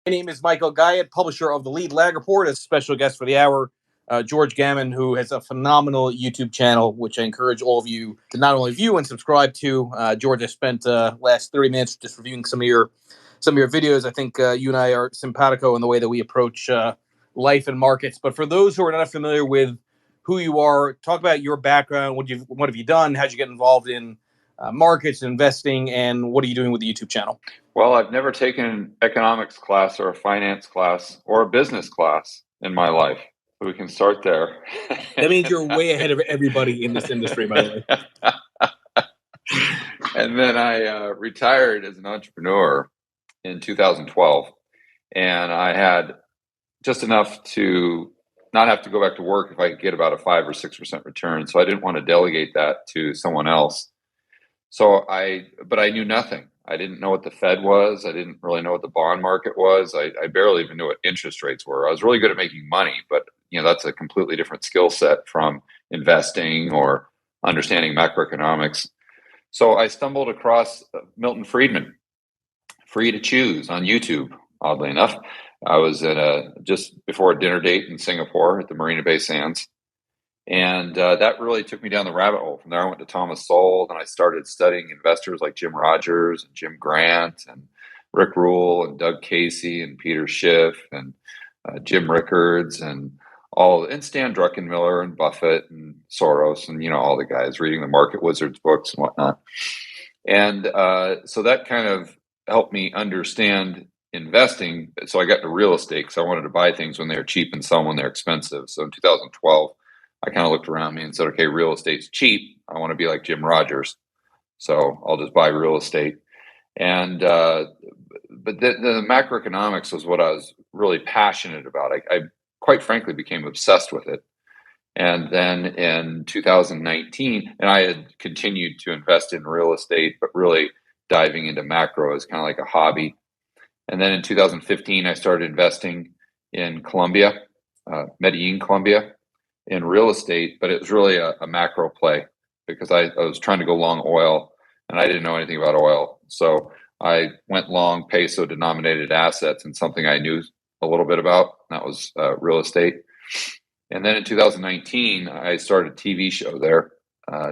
My name is Michael Guyett, publisher of the Lead Lag Report. As special guest for the hour, George Gammon, who has a phenomenal YouTube channel, which I encourage all of you to not only view and subscribe to. George, I spent last 30 minutes just reviewing some of your videos. I think you and I are simpatico in the way that we approach life and markets. But for those who are not familiar with who you are, talk about your background. What have you done? How'd you get involved in markets, investing, and what are you doing with the YouTube channel? Well, I've never taken an economics class or a finance class or a business class in my life. So we can start there. That means you're way ahead of everybody in this industry, by the way. And then I retired as an entrepreneur in 2012. And I had just enough to not have to go back to work if I could get about a 5 or 6% return. So I didn't want to delegate that to someone else. But I knew nothing. I didn't know what the Fed was. I didn't really know what the bond market was. I barely even knew what interest rates were. I was really good at making money, but that's a completely different skill set from investing or understanding macroeconomics. So I stumbled across Milton Friedman, Free to Choose on YouTube, oddly enough. I was at just before a dinner date in Singapore at the Marina Bay Sands. And that really took me down the rabbit hole. From there, I went to Thomas Sowell, and I started studying investors like Jim Rogers and Jim Grant and Rick Rule and Doug Casey and Peter Schiff and Jim Rickards and Stan Druckenmiller and Buffett and Soros and all the guys reading the Market Wizards books and whatnot. And so that kind of helped me understand investing. So I got into real estate because I wanted to buy things when they were cheap and sell when they're expensive. So in 2012. I kind of looked around me and said, okay, real estate's cheap. I want to be like Jim Rogers. So I'll just buy real estate. And, but the macroeconomics was what I was really passionate about. I quite frankly became obsessed with it. And then in 2019, and I had continued to invest in real estate, but really diving into macro as kind of like a hobby. And then in 2015, I started investing in Colombia, Medellin, Colombia, in real estate, but it was really a macro play because I was trying to go long oil and I didn't know anything about oil. So I went long peso denominated assets and something I knew a little bit about. That was real estate. And then in 2019, I started a TV show there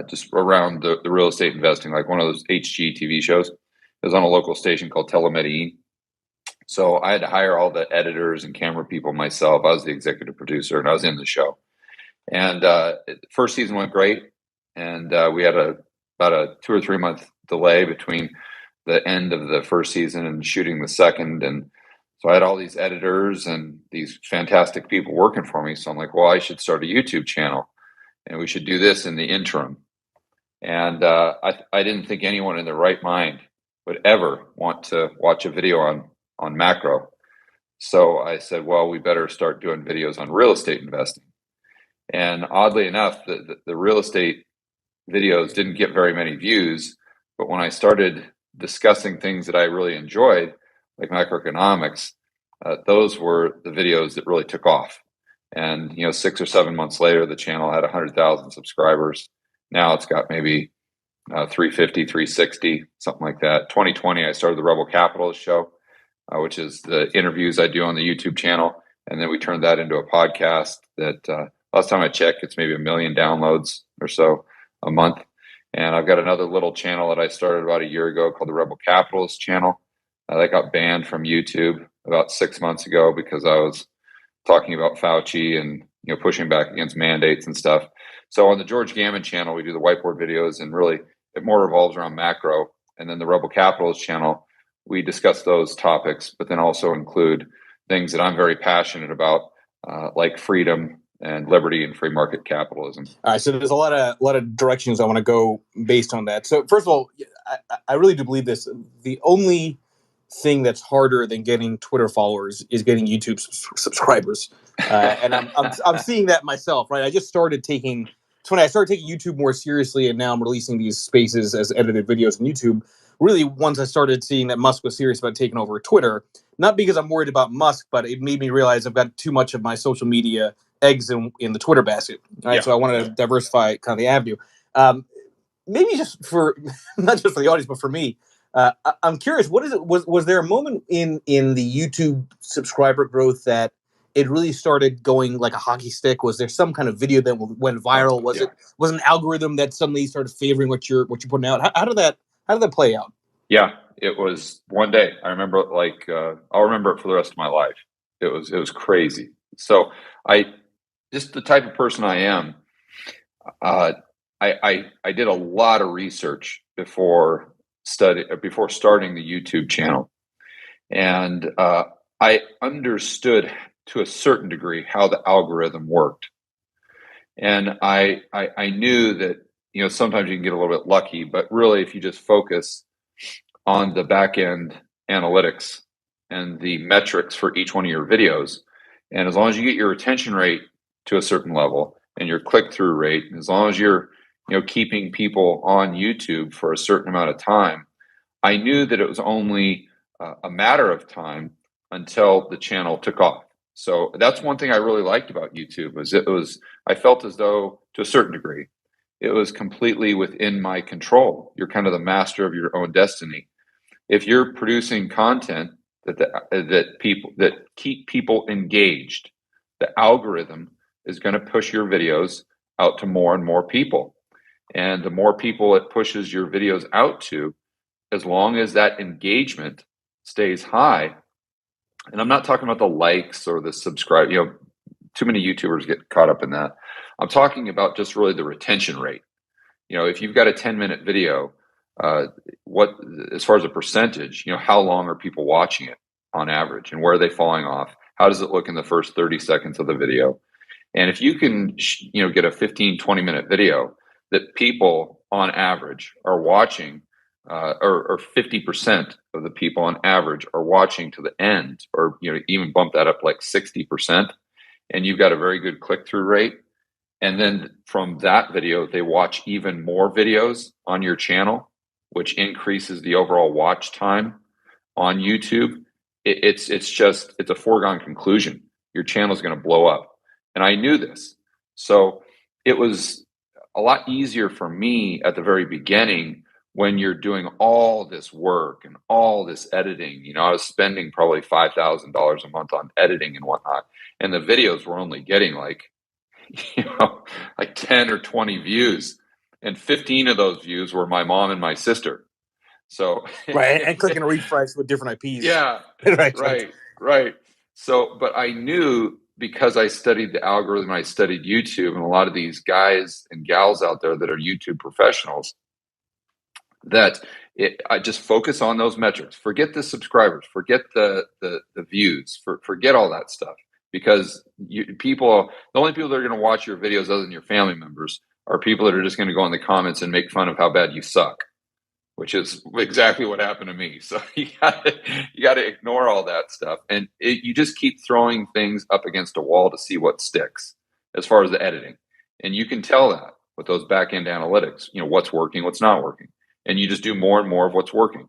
just around the real estate investing, like one of those HG TV shows. It was on a local station called Telemedellin. So I had to hire all the editors and camera people myself. I was the executive producer and I was in the show. And first season went great, and we had about a 2 or 3 month delay between the end of the first season and shooting the second. And so I had all these editors and these fantastic people working for me. So I'm like, well, I should start a YouTube channel, and we should do this in the interim. And I didn't think anyone in their right mind would ever want to watch a video on macro. So I said, well, we better start doing videos on real estate investing. And oddly enough, the real estate videos didn't get very many views. But when I started discussing things that I really enjoyed, like macroeconomics, those were the videos that really took off. And 6 or 7 months later, the channel had 100,000 subscribers. Now it's got maybe 350, 360, something like that. 2020, I started the Rebel Capitalist Show, which is the interviews I do on the YouTube channel. And then we turned that into a podcast that last time I checked, it's maybe 1 million downloads or so a month. And I've got another little channel that I started about a year ago called the Rebel Capitalist channel. That got banned from YouTube about 6 months ago because I was talking about Fauci and pushing back against mandates and stuff. So on the George Gammon channel, we do the whiteboard videos, and really it more revolves around macro. And then the Rebel Capitalist channel, we discuss those topics, but then also include things that I'm very passionate about, like freedom and liberty and free market capitalism. All right, so there's a lot of directions I want to go based on that. So first of all, I really do believe this. The only thing that's harder than getting Twitter followers is getting YouTube subscribers, and I'm seeing that myself. Right, I just started taking. It's when I started taking YouTube more seriously, and now I'm releasing these spaces as edited videos on YouTube. Really, once I started seeing that Musk was serious about taking over Twitter, not because I'm worried about Musk, but it made me realize I've got too much of my social media eggs in the Twitter basket. Right, yeah. So I want to diversify kind of the avenue. Maybe just for not just for the audience, but for me, I'm curious, what is it? Was there a moment in the YouTube subscriber growth that it really started going like a hockey stick? Was there some kind of video that went viral? Was Yeah. it an algorithm that suddenly started favoring what you're putting out? How did that play out? Yeah, it was one day. I remember it like I'll remember it for the rest of my life. It was crazy. So I just the type of person I am. Uh, I did a lot of research before starting the YouTube channel, and I understood to a certain degree how the algorithm worked, and I knew that sometimes you can get a little bit lucky, but really if you just focus on the back end analytics and the metrics for each one of your videos, and as long as you get your retention rate to a certain level and your click through rate, and as long as you're keeping people on YouTube for a certain amount of time, I knew that it was only a matter of time until the channel took off. So that's one thing I really liked about YouTube was I felt as though to a certain degree it was completely within my control. You're kind of the master of your own destiny. If you're producing content that keep people engaged, the algorithm is going to push your videos out to more and more people. And the more people it pushes your videos out to, as long as that engagement stays high, and I'm not talking about the likes or the subscribe, too many YouTubers get caught up in that. I'm talking about just really the retention rate. If you've got a 10-minute video, what as far as a percentage, how long are people watching it on average, and where are they falling off? How does it look in the first 30 seconds of the video? And if you can, get a 15, 20-minute video that people on average are watching, or 50% of the people on average are watching to the end, or even bump that up like 60%, and you've got a very good click-through rate, and then from that video they watch even more videos on your channel, which increases the overall watch time on YouTube, it's a foregone conclusion. Your channel is going to blow up. And I knew this. So it was a lot easier for me at the very beginning when you're doing all this work and all this editing. I was spending probably $5,000 a month on editing and whatnot. And the videos were only getting like 10 or 20 views. And 15 of those views were my mom and my sister. So right, and clicking a refresh with different IPs. Yeah, right. So, but I knew, because I studied the algorithm, I studied YouTube, and a lot of these guys and gals out there that are YouTube professionals, that I just focus on those metrics. Forget the subscribers, forget the views, forget all that stuff, because the only people that are going to watch your videos other than your family members are people that are just going to go in the comments and make fun of how bad you suck, which is exactly what happened to me. So you got to ignore all that stuff, and you just keep throwing things up against a wall to see what sticks as far as the editing, and you can tell that with those back end analytics. What's working, what's not working, and you just do more and more of what's working.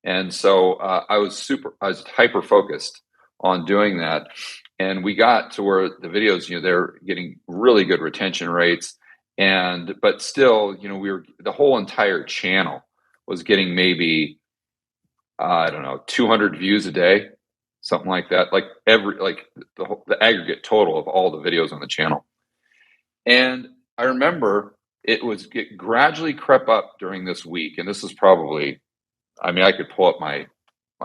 And so I was hyper focused on doing that, and we got to where the videos, they're getting really good retention rates, but still, the whole entire channel was getting maybe, I don't know, 200 views a day, something like that. Like the aggregate total of all the videos on the channel. And I remember it gradually crept up during this week. And this is probably, I could pull up my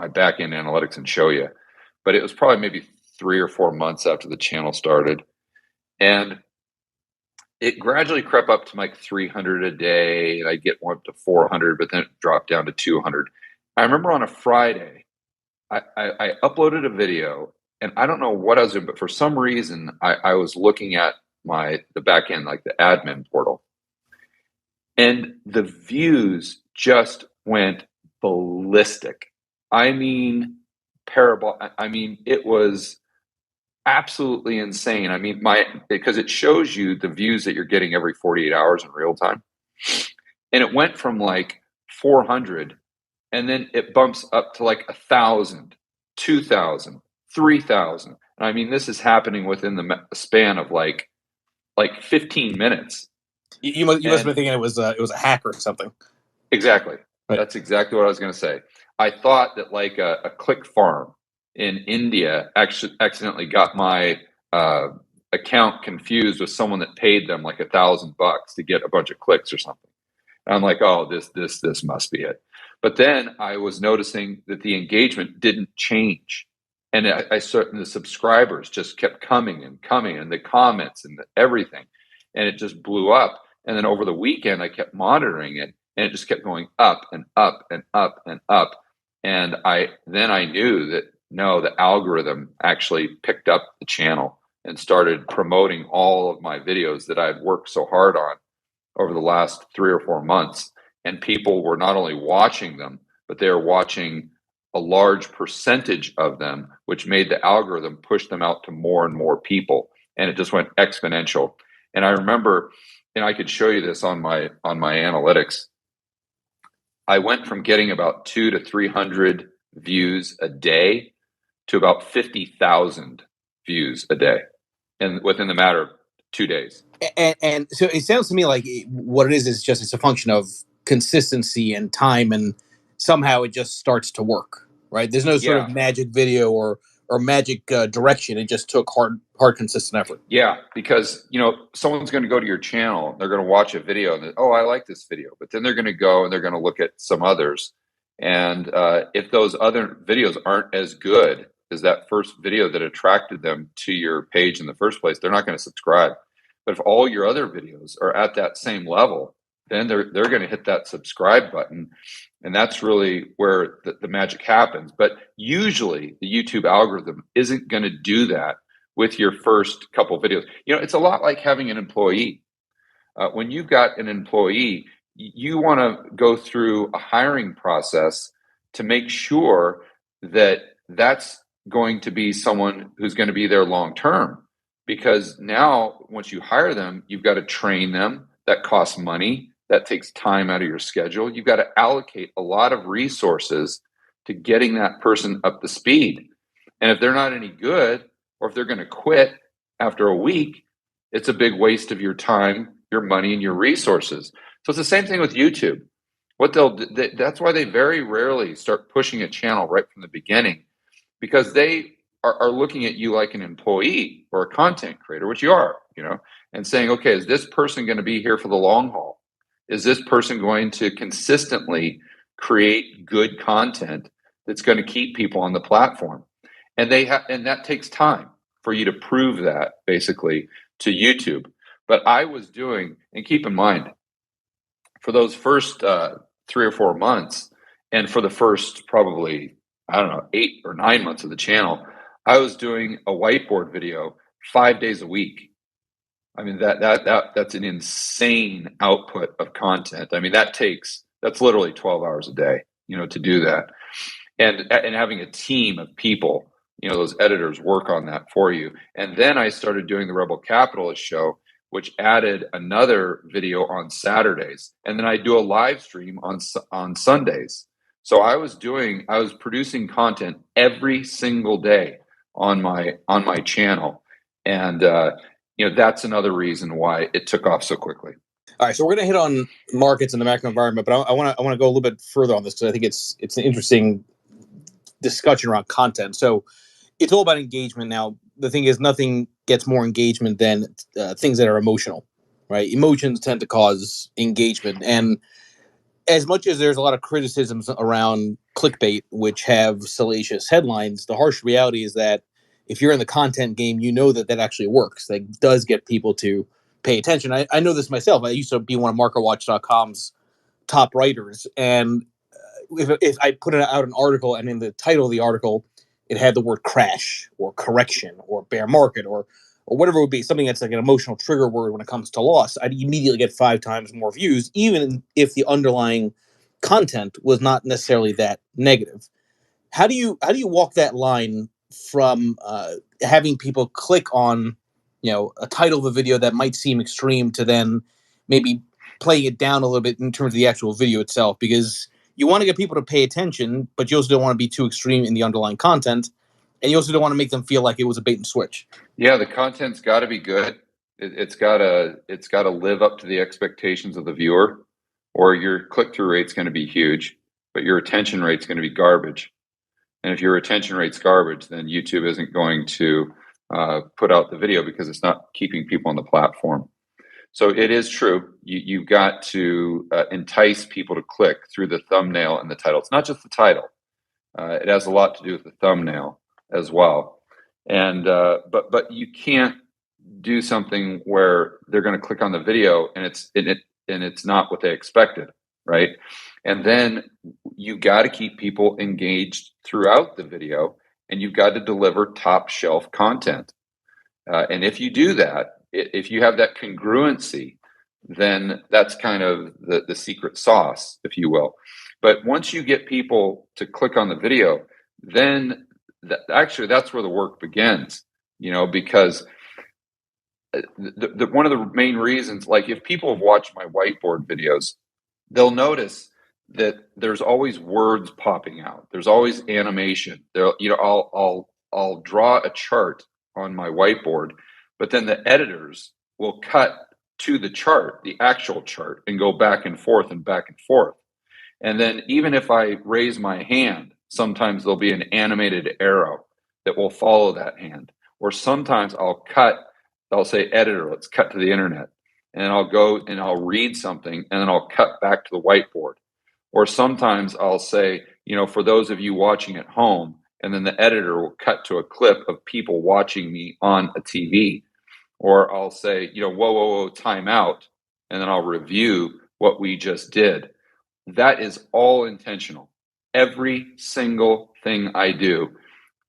back end analytics and show you, but it was probably maybe 3 or 4 months after the channel started. And it gradually crept up to like 300 a day, and I get one up to 400, but then it dropped down to 200. I remember on a Friday, I uploaded a video, and I don't know what I was doing, but for some reason, I was looking at the back end, like the admin portal, and the views just went ballistic. I mean, it was absolutely insane. Because it shows you the views that you're getting every 48 hours in real time. And it went from like 400, and then it bumps up to like 1,000, 2,000, 3,000. And this is happening within the span of like 15 minutes. You must have been thinking it was a hack or something. Exactly. Right. That's exactly what I was going to say. I thought that like a click farm in India actually accidentally got my account confused with someone that paid them like $1,000 to get a bunch of clicks or something. And I'm like, oh, this must be it. But then I was noticing that the engagement didn't change. And I saw the subscribers just kept coming and coming, and the comments and everything. And it just blew up. And then over the weekend, I kept monitoring it, and it just kept going up and up and up and up. And I knew that no, the algorithm actually picked up the channel and started promoting all of my videos that I'd worked so hard on over the last 3 or 4 months. And people were not only watching them, but they were watching a large percentage of them, which made the algorithm push them out to more and more people. And it just went exponential. And I remember, and I could show you this on my analytics, I went from getting about 200 to 300 views a day to about 50,000 views a day, and within the matter of 2 days. And so it sounds to me like what it is just it's a function of consistency and time, and somehow it just starts to work, right? There's no sort of magic video or magic direction. It just took hard, consistent effort. Yeah, because someone's going to go to your channel, they're going to watch a video, and oh, I like this video, but then they're going to go and they're going to look at some others, and if those other videos aren't as good as that first video that attracted them to your page in the first place, they're not going to subscribe. But if all your other videos are at that same level, then they're going to hit that subscribe button. And that's really where the magic happens. But usually the YouTube algorithm isn't going to do that with your first couple videos. It's a lot like having an employee. When you've got an employee, you want to go through a hiring process to make sure that that's going to be someone who's going to be there long term. Because now, once you hire them, you've got to train them. That costs money. That takes time out of your schedule. You've got to allocate a lot of resources to getting that person up to speed. And if they're not any good, or if they're going to quit after a week, it's a big waste of your time, your money, and your resources. So it's the same thing with YouTube. That's why they very rarely start pushing a channel right from the beginning, because they are looking at you like an employee or a content creator, which you are, and saying, okay, is this person going to be here for the long haul? Is this person going to consistently create good content that's going to keep people on the platform? And that takes time for you to prove that, basically, to YouTube. But I was doing, and keep in mind, for those first 3 or 4 months, and for the first probably, 8 or 9 months of the channel, I was doing a whiteboard video 5 days a week. I mean, that's an insane output of content. I mean, that's literally 12 hours a day, to do that. And having a team of people, those editors work on that for you. And then I started doing the Rebel Capitalist show, which added another video on Saturdays. And then I do a live stream on Sundays. So I was producing content every single day on my channel. And, that's another reason why it took off so quickly. All right, so we're going to hit on markets and the macro environment, but I want to go a little bit further on this because I think it's an interesting discussion around content. So it's all about engagement. Now, the thing is, nothing gets more engagement than things that are emotional, right? Emotions tend to cause engagement, and as much as there's a lot of criticisms around clickbait, which have salacious headlines, the harsh reality is that if you're in the content game, you know that actually works. That does get people to pay attention. I know this myself. I used to be one of MarketWatch.com's top writers, and if I put out an article and in the title of the article, it had the word crash or correction or bear market or whatever it would be, something that's like an emotional trigger word when it comes to loss, I'd immediately get 5 times more views, even if the underlying content was not necessarily that negative. How do you walk that line from having people click on, a title of a video that might seem extreme to then maybe playing it down a little bit in terms of the actual video itself? Because you want to get people to pay attention, but you also don't want to be too extreme in the underlying content. And you also don't want to make them feel like it was a bait and switch. Yeah, the content's got to be good. It's got to live up to the expectations of the viewer, or your click-through rate's going to be huge, but your retention rate's going to be garbage. And if your retention rate's garbage, then YouTube isn't going to put out the video because it's not keeping people on the platform. So it is true. You've got to entice people to click through the thumbnail and the title. It's not just the title. It has a lot to do with the thumbnail as well. And but you can't do something where they're going to click on the video and it's not what they expected, right? And then you got to keep people engaged throughout the video, and you've got to deliver top shelf content. And if you do that, if you have that congruency, then that's kind of the secret sauce, if you will. But once you get people to click on the video, then actually that's where the work begins, because one of the main reasons, like if people have watched my whiteboard videos, they'll notice that there's always words popping out. There's always animation. There, I'll draw a chart on my whiteboard, but then the editors will cut to the chart, the actual chart, and go back and forth and back and forth. And then even if I raise my hand, sometimes there'll be an animated arrow that will follow that hand. Or sometimes I'll say, editor, let's cut to the internet. And I'll go and I'll read something, and then I'll cut back to the whiteboard. Or sometimes I'll say, for those of you watching at home, and then the editor will cut to a clip of people watching me on a TV. Or I'll say, whoa, time out. And then I'll review what we just did. That is all intentional. Every single thing I do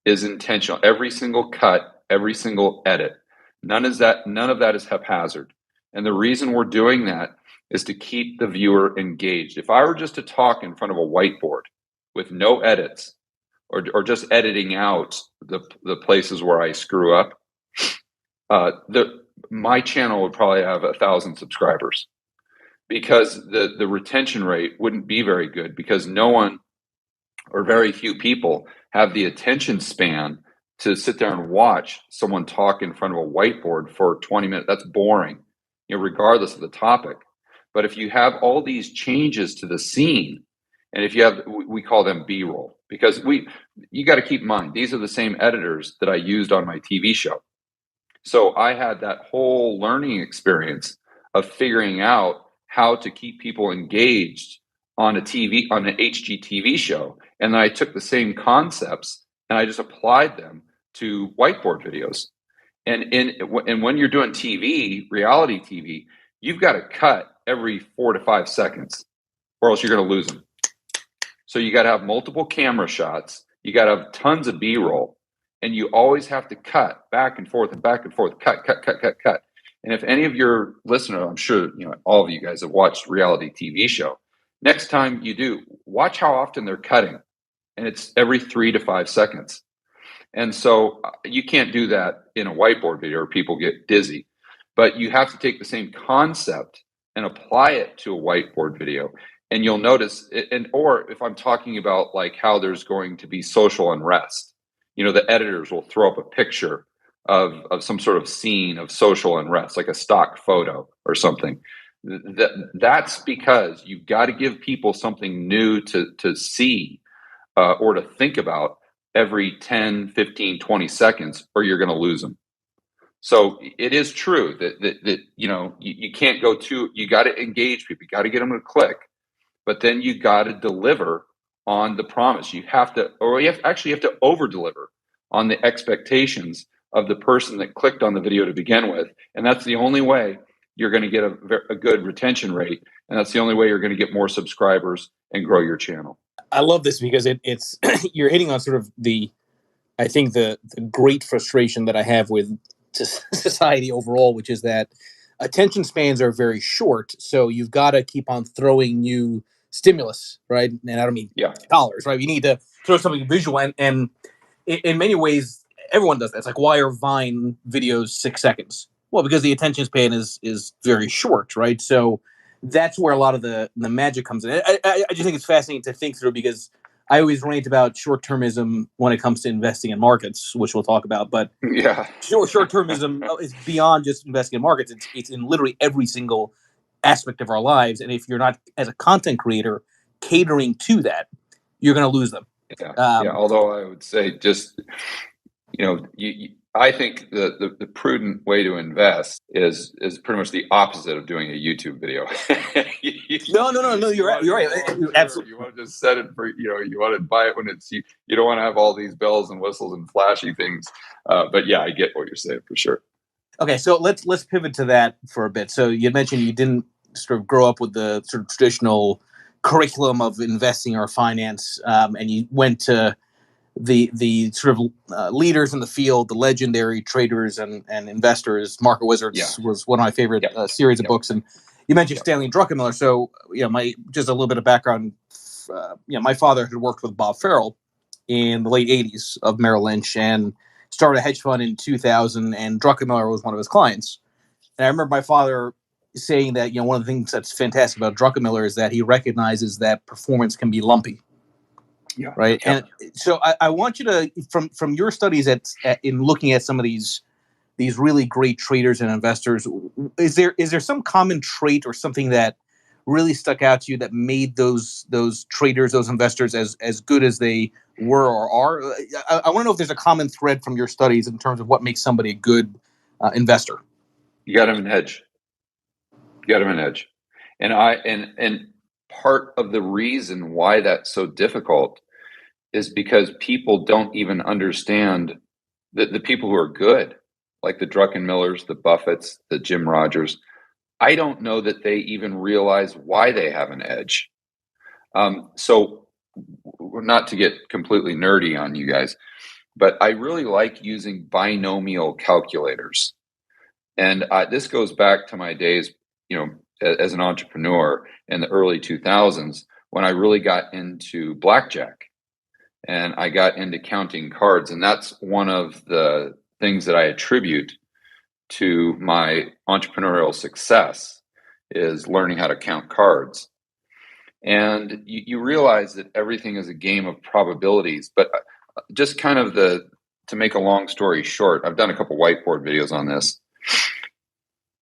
is intentional. Every single cut, every single edit. None of that is haphazard. And the reason we're doing that is to keep the viewer engaged. If I were just to talk in front of a whiteboard with no edits, or just editing out the places where I screw up, my channel would probably have 1,000 subscribers, because the retention rate wouldn't be very good, because no one or very few people have the attention span to sit there and watch someone talk in front of a whiteboard for 20 minutes. That's boring, regardless of the topic. But if you have all these changes to the scene, and if you have, we call them B-roll, because you got to keep in mind, these are the same editors that I used on my TV show. So I had that whole learning experience of figuring out how to keep people engaged on an HGTV show. And then I took the same concepts and I just applied them to whiteboard videos. And when you're doing TV, reality TV, you've got to cut every 4 to 5 seconds, or else you're going to lose them. So you got to have multiple camera shots. You got to have tons of B-roll, and you always have to cut back and forth and back and forth, cut. And if any of your listeners, I'm sure all of you guys have watched reality TV show. Next time you do, watch how often they're cutting, and it's every 3 to 5 seconds. And so you can't do that in a whiteboard video, or people get dizzy. But you have to take the same concept and apply it to a whiteboard video. And you'll notice, or if I'm talking about like how there's going to be social unrest, the editors will throw up a picture of some sort of scene of social unrest, like a stock photo or something. That's because you've got to give people something new to see or to think about every 10, 15, 20 seconds, or you're going to lose them. So it is true that you can't go you got to engage people, you got to get them to click. But then you got to deliver on the promise. You have to over deliver on the expectations of the person that clicked on the video to begin with. And that's the only way you're going to get a good retention rate. And that's the only way you're going to get more subscribers and grow your channel. I love this because it's you're hitting on sort of the great frustration that I have with society overall, which is that attention spans are very short. So you've got to keep on throwing new stimulus, right? And I don't mean dollars, right? You need to throw something visual, and in many ways, everyone does that. It's like, why are Vine videos 6 seconds? Well, because the attention span is very short, right? So that's where a lot of the magic comes in. I just think it's fascinating to think through, because I always rant about short-termism when it comes to investing in markets, which we'll talk about. But short-termism is beyond just investing in markets. It's in literally every single aspect of our lives. And if you're not, as a content creator, catering to that, you're going to lose them. Yeah. Although I would say just, I think the prudent way to invest is pretty much the opposite of doing a YouTube video. No, you're right. You're right. Absolutely. You want to just set it for, you want to buy it when it's, you don't want to have all these bells and whistles and flashy things. But yeah, I get what you're saying for sure. Okay, so let's pivot to that for a bit. So you mentioned you didn't sort of grow up with the sort of traditional curriculum of investing or finance, and you went to the sort of leaders in the field, the legendary traders and investors. Market Wizards was one of my favorite series of books, and you mentioned Stanley Druckenmiller. So my just a little bit of background. My father had worked with Bob Farrell in the late '80s of Merrill Lynch and started a hedge fund in 2000, and Druckenmiller was one of his clients. And I remember my father saying that one of the things that's fantastic about Druckenmiller is that he recognizes that performance can be lumpy. Yeah. Right. Yeah. And so I want you to, from your studies in looking at some of these really great traders and investors, is there some common trait or something that really stuck out to you that made those traders, those investors as good as they were or are? I want to know if there's a common thread from your studies in terms of what makes somebody a good investor. You got them in hedge. And part of the reason why that's so difficult is because people don't even understand that the people who are good, like the Druckenmillers, the Buffetts, the Jim Rogers, I don't know that they even realize why they have an edge. So not to get completely nerdy on you guys, but I really like using binomial calculators. And this goes back to my days, as an entrepreneur in the early 2000s when I really got into blackjack. And I got into counting cards. And that's one of the things that I attribute to my entrepreneurial success is learning how to count cards. And you realize that everything is a game of probabilities. But just kind of to make a long story short, I've done a couple whiteboard videos on this.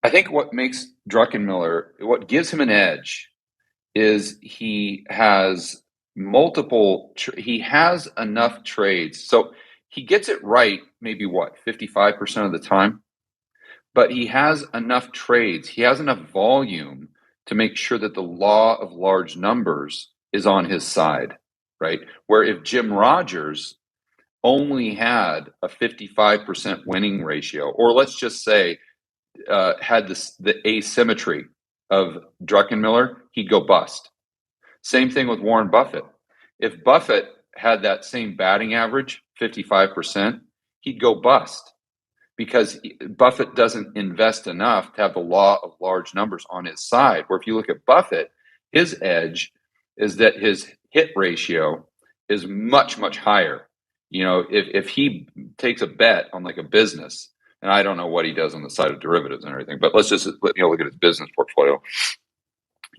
I think what makes Druckenmiller, what gives him an edge is he has he has enough trades. So he gets it right, maybe 55% of the time, but he has enough trades. He has enough volume to make sure that the law of large numbers is on his side, right? Where if Jim Rogers only had a 55% winning ratio, or let's just say had the asymmetry of Druckenmiller, he'd go bust. Same thing with Warren Buffett. If Buffett had that same batting average, 55%, he'd go bust because Buffett doesn't invest enough to have the law of large numbers on his side. Where if you look at Buffett, his edge is that his hit ratio is much, much higher. If he takes a bet on like a business, and I don't know what he does on the side of derivatives and everything, but let's just look at his business portfolio.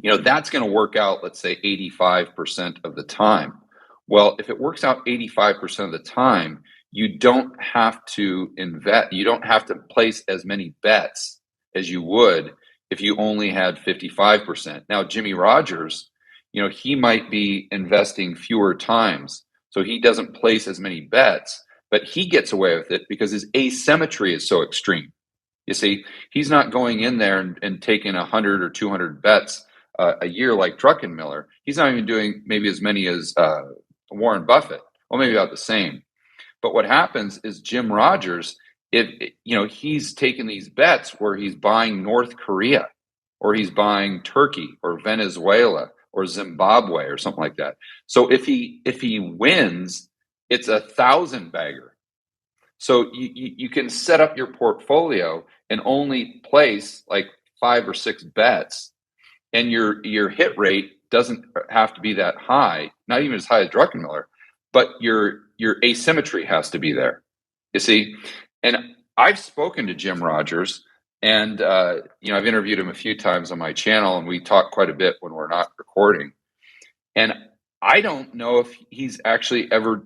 That's going to work out, let's say 85% of the time. Well, if it works out 85% of the time, you don't have to invest. You don't have to place as many bets as you would if you only had 55%. Now, Jimmy Rogers, he might be investing fewer times. So he doesn't place as many bets, but he gets away with it because his asymmetry is so extreme. You see, he's not going in there and taking 100 or 200 bets a year like Druckenmiller. He's not even doing maybe as many as Warren Buffett, or maybe about the same. But what happens is Jim Rogers, he's taking these bets where he's buying North Korea, or he's buying Turkey, or Venezuela, or Zimbabwe, or something like that. So if he wins, it's 1,000 bagger. So you can set up your portfolio and only place like 5 or 6 bets, and your hit rate doesn't have to be that high, not even as high as Druckenmiller, but your asymmetry has to be there. You see, and I've spoken to Jim Rogers, and I've interviewed him a few times on my channel, and we talk quite a bit when we're not recording. And I don't know if he's actually ever,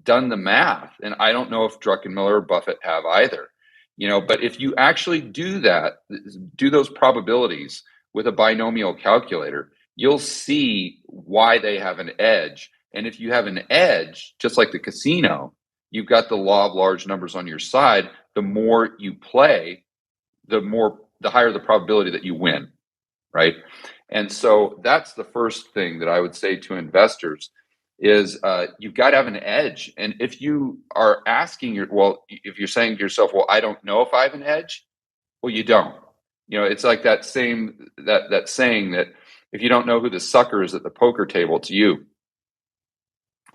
done the math, and I don't know if Druckenmiller or Buffett have either. But if you actually do that, do those probabilities with a binomial calculator, you'll see why they have an edge. And if you have an edge, just like the casino, you've got the law of large numbers on your side. The more you play, the higher the probability that you win, right? And so that's the first thing that I would say to investors is you've got to have an edge. And if you are asking if you're saying to yourself, well, I don't know if I have an edge, well, you don't. It's like that saying that if you don't know who the sucker is at the poker table, it's you.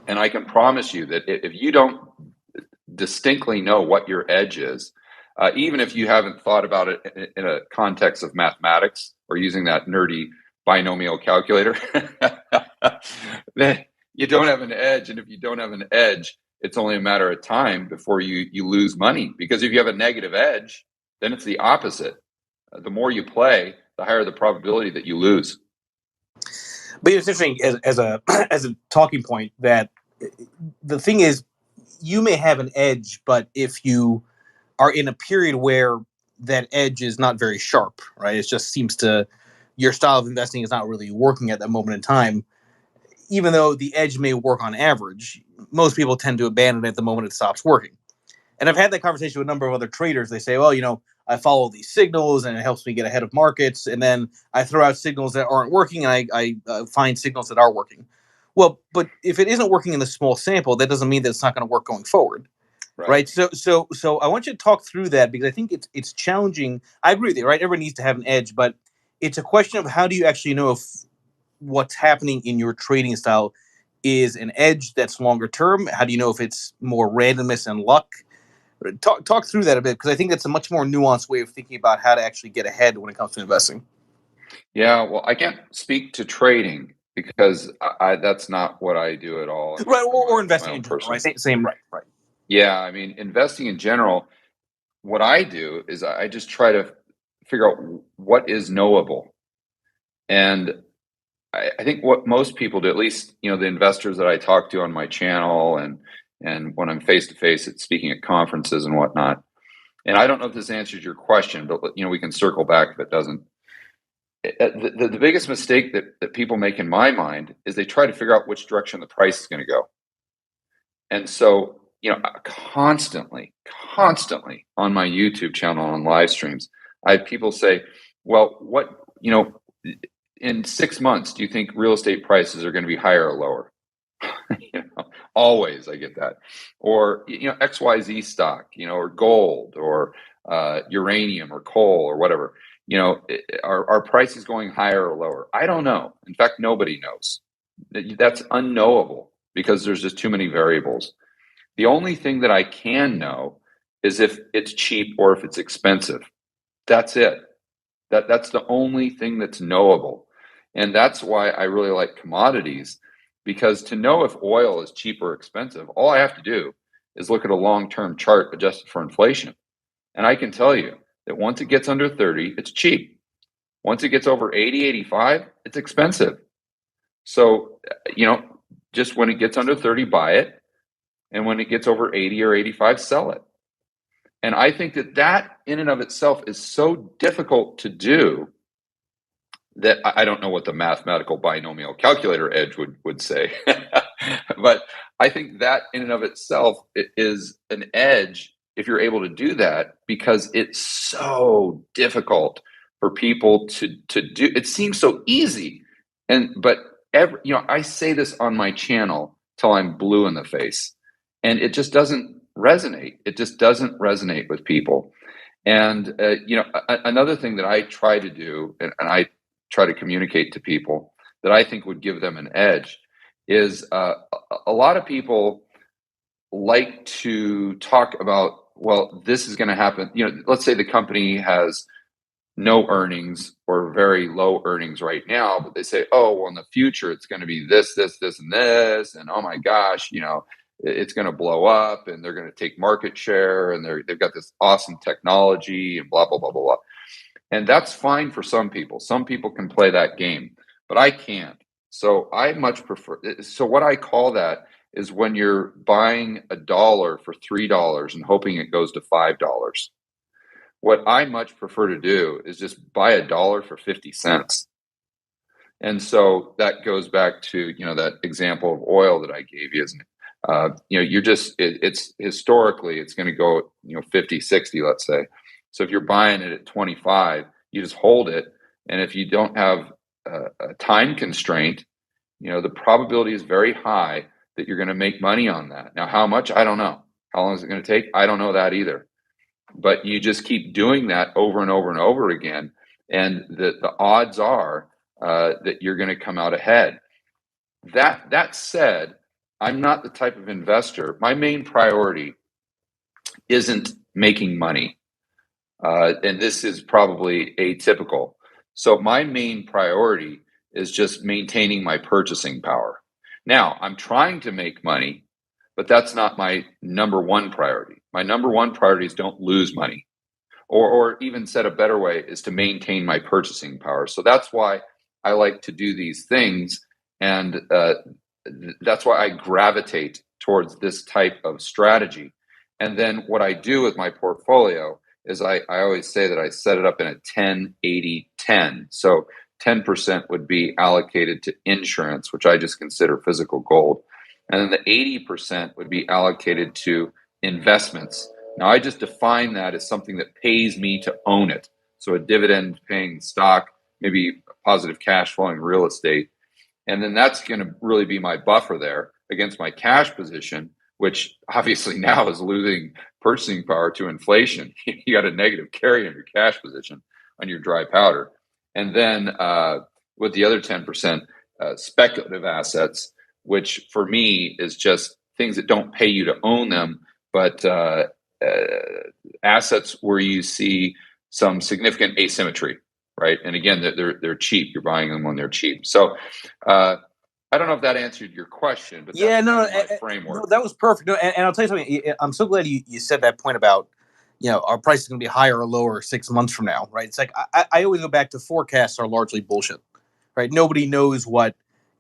And I can promise you that if you don't distinctly know what your edge is, even if you haven't thought about it in a context of mathematics or using that nerdy binomial calculator, then you don't have an edge. And if you don't have an edge, it's only a matter of time before you lose money. Because if you have a negative edge, then it's the opposite. The more you play, the higher the probability that you lose. But it's interesting as a talking point that the thing is, you may have an edge, but if you are in a period where that edge is not very sharp, right? It just seems your style of investing is not really working at that moment in time. Even though the edge may work on average, most people tend to abandon it the moment it stops working. And I've had that conversation with a number of other traders. They say, well, I follow these signals and it helps me get ahead of markets. And then I throw out signals that aren't working and I find signals that are working. Well, but if it isn't working in the small sample, that doesn't mean that it's not going to work going forward. Right. So I want you to talk through that because I think it's challenging. I agree with you, right? Everyone needs to have an edge, but it's a question of how do you actually know if what's happening in your trading style is an edge that's longer term? How do you know if it's more randomness and luck? Talk through that a bit because I think that's a much more nuanced way of thinking about how to actually get ahead when it comes to investing. Yeah, well, I can't speak to trading because that's not what I do at all. Right, or investing in general, right? Same, right. Yeah, I mean, investing in general, what I do is I just try to figure out what is knowable. And I think what most people do, at least, the investors that I talk to on my channel and when I'm face to face at speaking at conferences and whatnot. And I don't know if this answers your question, but we can circle back if it doesn't. The biggest mistake that people make in my mind is they try to figure out which direction the price is going to go. And so, constantly on my YouTube channel, on live streams, I have people say, well, in 6 months, do you think real estate prices are going to be higher or lower? Always I get that. Or, XYZ stock, or gold or uranium or coal or whatever. Are prices going higher or lower? I don't know. In fact, nobody knows. That's unknowable because there's just too many variables. The only thing that I can know is if it's cheap or if it's expensive. That's it. That's the only thing that's knowable. And that's why I really like commodities, because to know if oil is cheap or expensive, all I have to do is look at a long-term chart adjusted for inflation. And I can tell you that once it gets under 30, it's cheap. Once it gets over 80, 85, it's expensive. So, just when it gets under 30, buy it. And when it gets over 80 or 85, sell it. And I think that in and of itself is so difficult to do that I don't know what the mathematical binomial calculator edge would say. But I think that in and of itself is an edge if you're able to do that, because it's so difficult for people to do. It seems so easy. But I say this on my channel till I'm blue in the face, and it just doesn't resonate. It just doesn't resonate with people. And another thing that I try to do, and I try to communicate to people that I think would give them an edge, is a lot of people like to talk about, well, this is going to happen. Let's say the company has no earnings or very low earnings right now, but they say, oh, well, in the future, it's going to be this, and this. And oh my gosh, it's going to blow up and they're going to take market share and they've got this awesome technology and blah, blah, blah, blah, blah. And that's fine for some people. Some people can play that game, but I can't. So I much prefer. So what I call that is when you're buying $1 for $3 and hoping it goes to $5. What I much prefer to do is just buy a dollar for 50 cents. And so that goes back to, that example of oil that I gave you. You're just, it's historically, it's going to go, 50, 60, let's say. So if you're buying it at 25, you just hold it. And if you don't have a time constraint, the probability is very high that you're going to make money on that. Now, how much? I don't know. How long is it going to take? I don't know that either. But you just keep doing that over and over and over again. And the odds are that you're going to come out ahead. That said, I'm not the type of investor. My main priority isn't making money. And this is probably atypical. So my main priority is just maintaining my purchasing power. Now, I'm trying to make money, but that's not my number one priority. My number one priority is don't lose money. Or even said a better way is to maintain my purchasing power. So that's why I like to do these things. And that's why I gravitate towards this type of strategy. And then what I do with my portfolio is I always say that I set it up in a 10-80-10. So 10% would be allocated to insurance, which I just consider physical gold. And then the 80% would be allocated to investments. Now, I just define that as something that pays me to own it. So a dividend paying stock, maybe positive cash flowing real estate. And then that's going to really be my buffer there against my cash position, which obviously now is losing purchasing power to inflation. You got a negative carry on your cash position on your dry powder. And then with the other 10%, speculative assets, which for me is just things that don't pay you to own them, but assets where you see some significant asymmetry, right? And again, they're cheap. You're buying them when they're cheap. So I don't know if that answered your question, but that's my framework. No, that was perfect. No, and I'll tell you something. I'm so glad you said that point about, our price is going to be higher or lower 6 months from now, right? It's like I always go back to forecasts are largely bullshit, right? Nobody knows how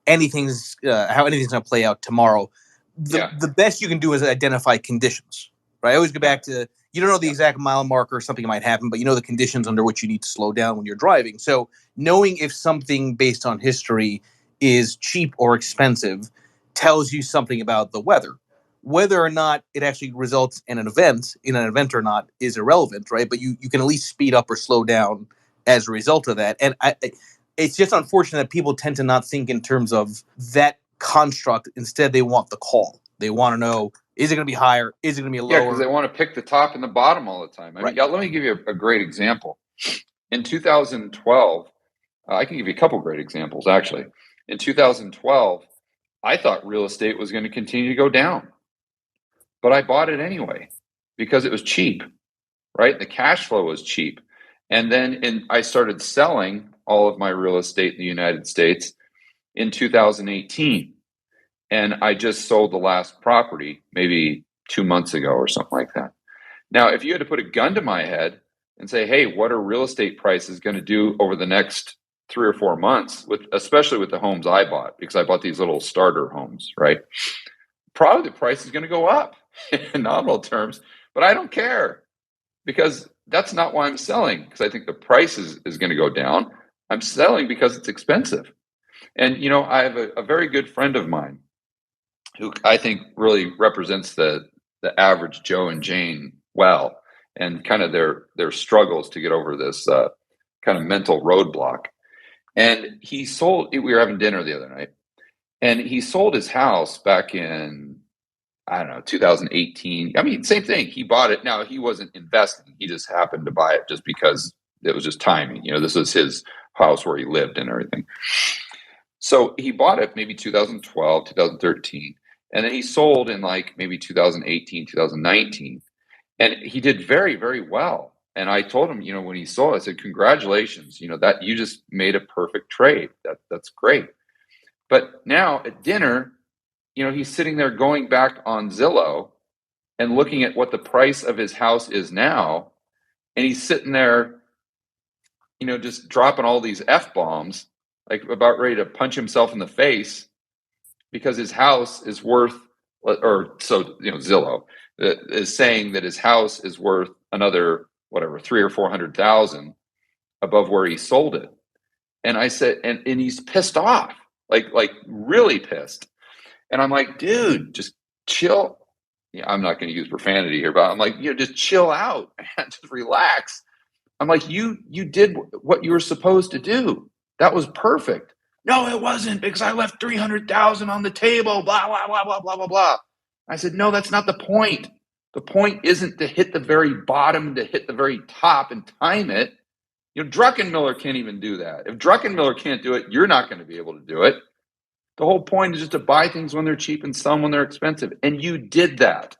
anything's going to play out tomorrow. The best you can do is identify conditions, right? I always go back to, you don't know the exact mile marker or something might happen, but you know the conditions under which you need to slow down when you're driving. So knowing if something based on history is cheap or expensive tells you something about the weather. Whether or not it actually results in an event or not is irrelevant, right? But you can at least speed up or slow down as a result of that. And it's just unfortunate that people tend to not think in terms of that construct. Instead, they want the call. They want to know, is it going to be higher? Is it going to be lower? Yeah, because they want to pick the top and the bottom all the time. Let me give you a great example. In 2012, I can give you a couple great examples, actually. In 2012, I thought real estate was going to continue to go down, but I bought it anyway because it was cheap, right? The cash flow was cheap. And then I started selling all of my real estate in the United States in 2018. And I just sold the last property maybe 2 months ago or something like that. Now, if you had to put a gun to my head and say, hey, what are real estate prices going to do over the next 3 or 4 months, especially with the homes I bought, because I bought these little starter homes, right? Probably the price is going to go up in nominal terms, but I don't care because that's not why I'm selling, because I think the price is going to go down. I'm selling because it's expensive. And, I have a very good friend of mine who I think really represents the average Joe and Jane well, and kind of their struggles to get over this kind of mental roadblock. And he sold, we were having dinner the other night, and he sold his house back in, I don't know, 2018. I mean, same thing. He bought it. Now, he wasn't investing. He just happened to buy it just because it was just timing. This was his house where he lived and everything. So he bought it maybe 2012, 2013. And then he sold in like maybe 2018, 2019. And he did very, very well. And I told him, when he sold, I said, congratulations, that you just made a perfect trade. That's great. But now at dinner, he's sitting there going back on Zillow and looking at what the price of his house is now. And he's sitting there, just dropping all these F-bombs, like about ready to punch himself in the face because his house is worth, Zillow is saying that his house is worth another, whatever, 300 or 400,000 above where he sold it. And I said, and he's pissed off, like really pissed. And I'm like, dude, just chill. Yeah, I'm not going to use profanity here, but I'm like, just chill out, man. Just relax. I'm like, you did what you were supposed to do. That was perfect. No, it wasn't, because I left 300,000 on the table, blah, blah, blah, blah, blah, blah, blah. I said, no, that's not the point. The point isn't to hit the very bottom, to hit the very top and time it. Druckenmiller can't even do that. If Druckenmiller can't do it, you're not going to be able to do it. The whole point is just to buy things when they're cheap and sell them when they're expensive. And you did that.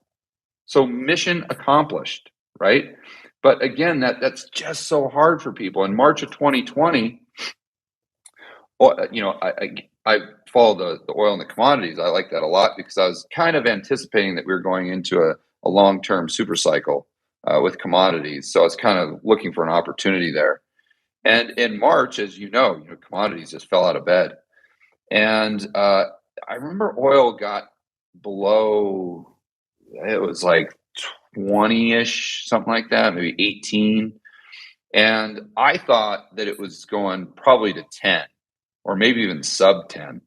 So mission accomplished, right? But again, that's just so hard for people. In March of 2020, I follow the oil and the commodities. I like that a lot because I was kind of anticipating that we were going into a long-term super cycle with commodities. So I was kind of looking for an opportunity there. And in March, as you know, commodities just fell out of bed. And I remember oil got below, it was like 20-ish, something like that, maybe 18. And I thought that it was going probably to 10 or maybe even sub 10.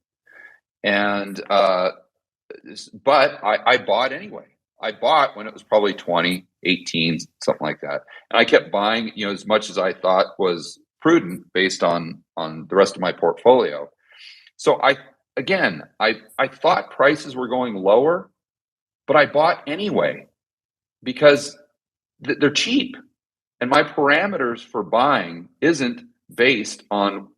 And but I bought anyway. I bought when it was probably 20, 18, something like that. And I kept buying, as much as I thought was prudent based on the rest of my portfolio. So I thought prices were going lower, but I bought anyway because they're cheap. And my parameters for buying isn't based on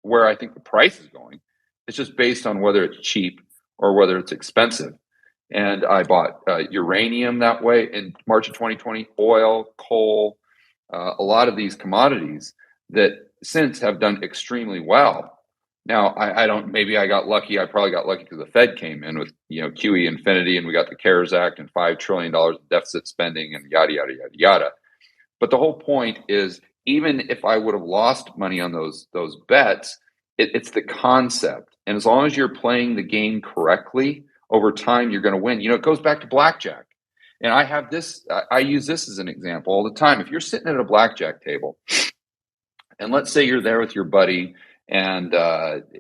where I think the price is going. It's just based on whether it's cheap or whether it's expensive. And I bought uranium that way in March of 2020, oil, coal, a lot of these commodities that since have done extremely well. Now, maybe I got lucky. I probably got lucky because the Fed came in with, QE infinity, and we got the CARES Act and $5 trillion of deficit spending and yada, yada, yada, yada. But the whole point is, even if I would have lost money on those bets, it's the concept. And as long as you're playing the game correctly, over time, you're going to win. It goes back to blackjack. And I have this, I use this as an example all the time. If you're sitting at a blackjack table, and let's say you're there with your buddy, and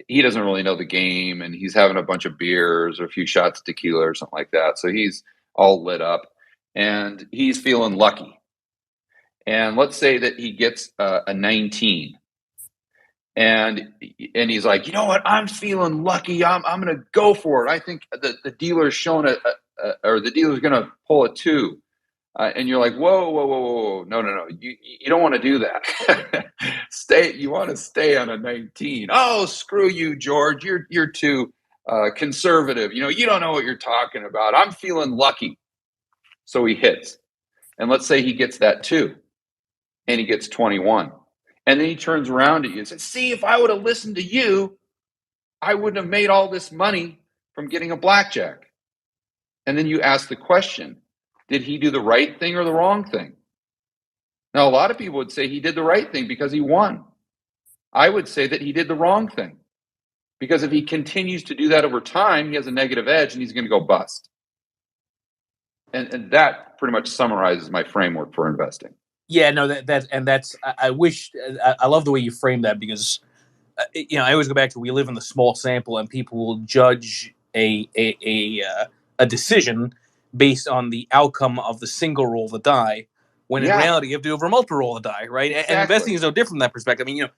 he doesn't really know the game, and he's having a bunch of beers or a few shots of tequila or something like that. So he's all lit up, and he's feeling lucky. And let's say that he gets a 19. And he's like, you know what? I'm feeling lucky. I'm going to go for it. I think the dealer's showing or the dealer's going to pull a 2. And you're like, whoa. No. You don't want to do that. You want to stay on a 19. Oh, screw you, George. You're too conservative. You don't know what you're talking about. I'm feeling lucky. So he hits. And let's say he gets that 2. And he gets 21. And then he turns around at you and says, see, if I would have listened to you, I wouldn't have made all this money from getting a blackjack. And then you ask the question, did he do the right thing or the wrong thing? Now, a lot of people would say he did the right thing because he won. I would say that he did the wrong thing. Because if he continues to do that over time, he has a negative edge and he's going to go bust. And that pretty much summarizes my framework for investing. Yeah, no, I wish, I love the way you frame that, because, I always go back to, we live in the small sample, and people will judge a decision based on the outcome of the single roll of the die, when in reality you have to do over multiple roll of the die, right? Exactly. And investing is no different from that perspective. I mean,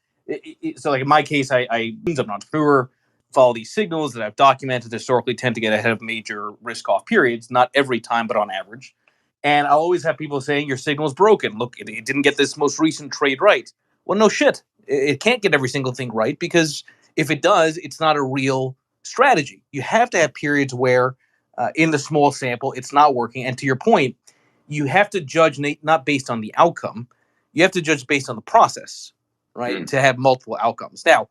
so like in my case, I'm an entrepreneur, follow these signals that I've documented, historically tend to get ahead of major risk-off periods, not every time, but on average. And I'll always have people saying, your signal's broken. Look, it didn't get this most recent trade right. Well, no shit. It can't get every single thing right, because if it does, it's not a real strategy. You have to have periods where in the small sample, it's not working. And to your point, you have to judge not based on the outcome. You have to judge based on the process, right? To have multiple outcomes. Now,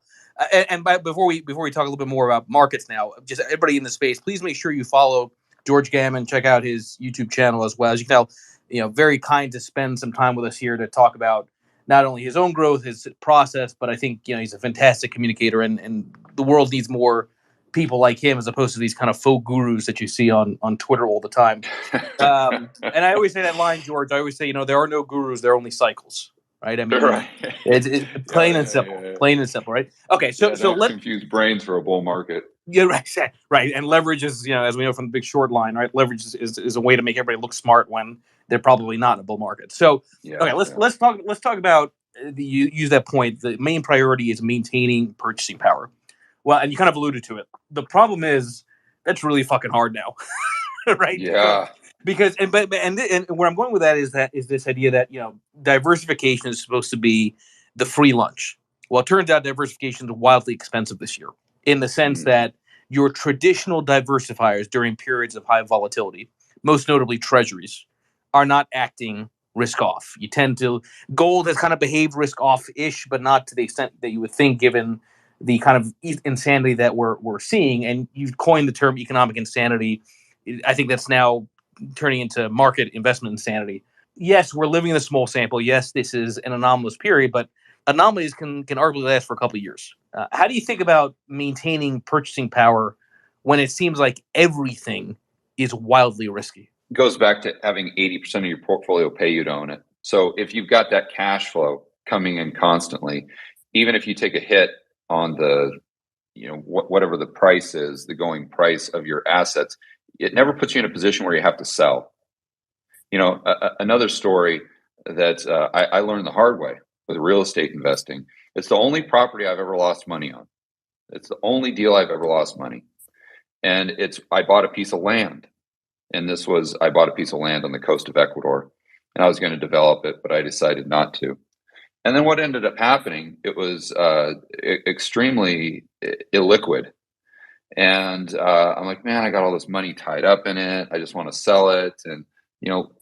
before we talk a little bit more about markets now, just everybody in the space, please make sure you follow George Gammon. Check out his YouTube channel as well. As you can tell, very kind to spend some time with us here to talk about not only his own growth, his process, but I think, he's a fantastic communicator, and the world needs more people like him as opposed to these kind of faux gurus that you see on Twitter all the time. And I always say that line, George. I always say, there are no gurus; there are only cycles, right? I mean, Right. it's plain and simple, plain and simple, right? Okay, so don't let's confuse brains for a bull market. Yeah, right. And leverage is, as we know from the Big Short line, right? Leverage is a way to make everybody look smart when they're probably not in a bull market. So, okay, let's talk about you use that point. The main priority is maintaining purchasing power. Well, and you kind of alluded to it. The problem is that's really fucking hard now, right? Yeah. Because and where I'm going with that is this idea that diversification is supposed to be the free lunch. Well, it turns out diversification is wildly expensive this year, in the sense that your traditional diversifiers during periods of high volatility, most notably treasuries, are not acting risk off. You tend to gold has kind of behaved risk off-ish, but not to the extent that you would think, given the kind of insanity that we're seeing. And you've coined the term economic insanity. I think that's now turning into market investment insanity. Yes, we're living in a small sample. Yes, this is an anomalous period, but anomalies can arguably last for a couple of years. How do you think about maintaining purchasing power when it seems like everything is wildly risky? It goes back to having 80% of your portfolio pay you to own it. So if you've got that cash flow coming in constantly, even if you take a hit on the, whatever the price is, the going price of your assets, it never puts you in a position where you have to sell. Another story that I learned the hard way with real estate investing. It's the only property I've ever lost money on. It's the only deal I've ever lost money. And I bought a piece of land. And I bought a piece of land on the coast of Ecuador, and I was going to develop it, but I decided not to. And then what ended up happening, it was extremely illiquid. And I'm like, man, I got all this money tied up in it. I just want to sell it. And,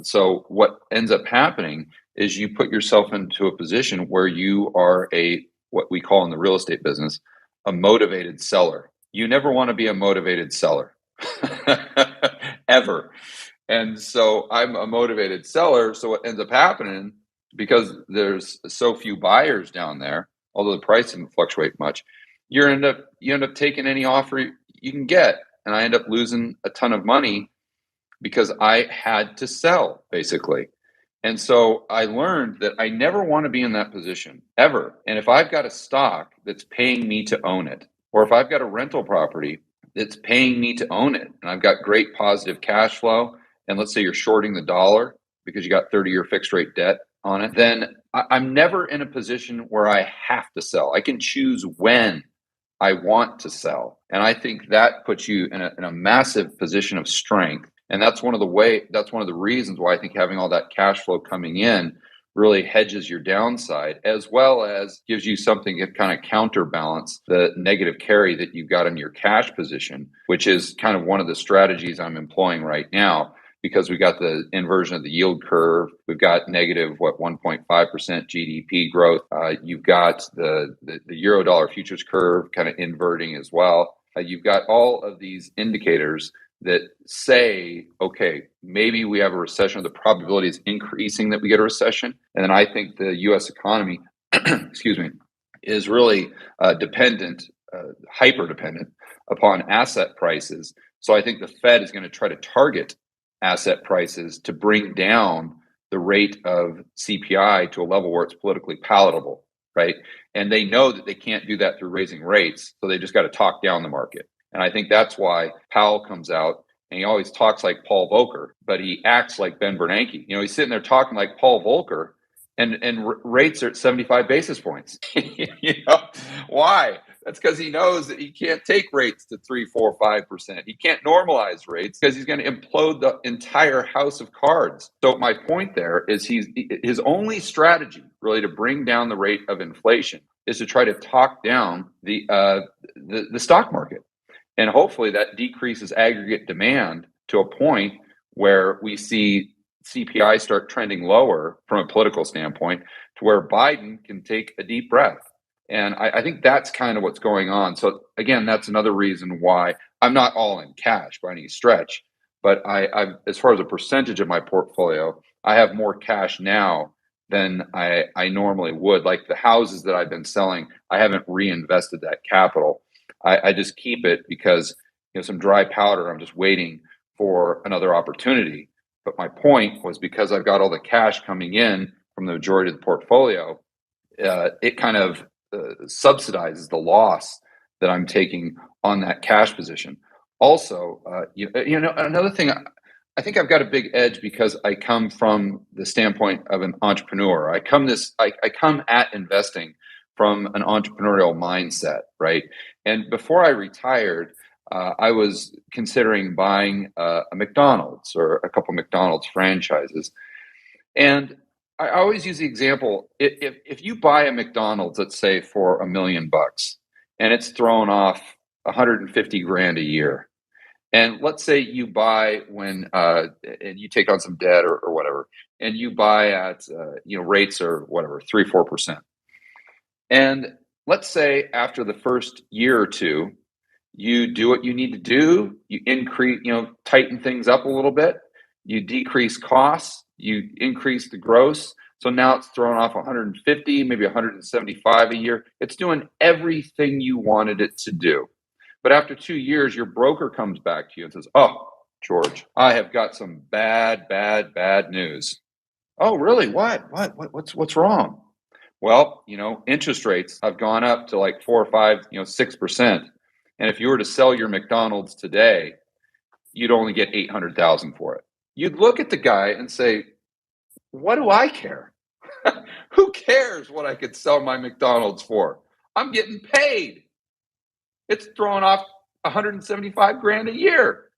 so what ends up happening is you put yourself into a position where you are what we call in the real estate business, a motivated seller. You never want to be a motivated seller ever. And so I'm a motivated seller. So what ends up happening, because there's so few buyers down there, although the price didn't fluctuate much, you end up taking any offer you can get. And I end up losing a ton of money because I had to sell, basically. And so I learned that I never want to be in that position ever. And if I've got a stock that's paying me to own it, or if I've got a rental property that's paying me to own it, and I've got great positive cash flow, and let's say you're shorting the dollar because you got 30-year fixed rate debt on it, then I'm never in a position where I have to sell. I can choose when I want to sell. And I think that puts you in a massive position of strength. And that's one of the reasons why I think having all that cash flow coming in really hedges your downside, as well as gives you something that kind of counterbalance the negative carry that you've got in your cash position, which is kind of one of the strategies I'm employing right now, because we got the inversion of the yield curve. We've got negative, 1.5% GDP growth. You've got the euro dollar futures curve kind of inverting as well. You've got all of these indicators that say, okay, maybe we have a recession, or the probability is increasing that we get a recession. And then I think the U.S. economy, excuse me, is really hyper dependent upon asset prices. So I think the Fed is going to try to target asset prices to bring down the rate of CPI to a level where it's politically palatable, right? And they know that they can't do that through raising rates, so they just got to talk down the market. And I think that's why Powell comes out and he always talks like Paul Volcker, but he acts like Ben Bernanke. He's sitting there talking like Paul Volcker, and rates are at 75 basis points. Why? That's because he knows that he can't take rates to 3, 4, 5%. He can't normalize rates because he's going to implode the entire house of cards. So my point there is his only strategy really to bring down the rate of inflation is to try to talk down the stock market. And hopefully that decreases aggregate demand to a point where we see CPI start trending lower from a political standpoint, to where Biden can take a deep breath. And I think that's kind of what's going on. So again, that's another reason why I'm not all in cash by any stretch, but I as far as a percentage of my portfolio, I have more cash now than I normally would. Like the houses that I've been selling, I haven't reinvested that capital. I just keep it because some dry powder. I'm just waiting for another opportunity. But my point was because I've got all the cash coming in from the majority of the portfolio, it kind of subsidizes the loss that I'm taking on that cash position. Also, another thing, I think I've got a big edge because I come from the standpoint of an entrepreneur. I come at investing from an entrepreneurial mindset, right? And before I retired, I was considering buying a McDonald's or a couple McDonald's franchises. And I always use the example, if you buy a McDonald's, let's say for $1 million, and it's thrown off 150 grand a year, and let's say you buy when and you take on some debt or whatever, and you buy at rates or whatever 3-4%, and let's say after the first year or two, you do what you need to do, you increase, tighten things up a little bit, you decrease costs, you increase the gross. So now it's throwing off 150, maybe 175 a year. It's doing everything you wanted it to do. But after 2 years, your broker comes back to you and says, "Oh, George, I have got some bad, bad, bad news." "Oh, really? What's wrong?" "Well, interest rates have gone up to like 4 or 5, 6%. And if you were to sell your McDonald's today, you'd only get 800,000 for it." You'd look at the guy and say, "What do I care? Who cares what I could sell my McDonald's for? I'm getting paid. It's throwing off 175 grand a year.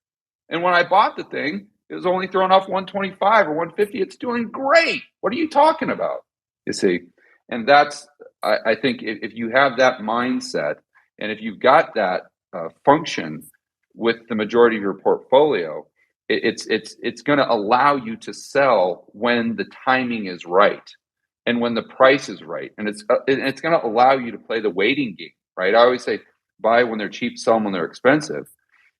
And when I bought the thing, it was only throwing off 125 or 150. It's doing great. What are you talking about?" You see? And that's, I think, if you have that mindset, and if you've got that function with the majority of your portfolio, it's going to allow you to sell when the timing is right and when the price is right, and it's going to allow you to play the waiting game, right? I always say, buy when they're cheap, sell them when they're expensive.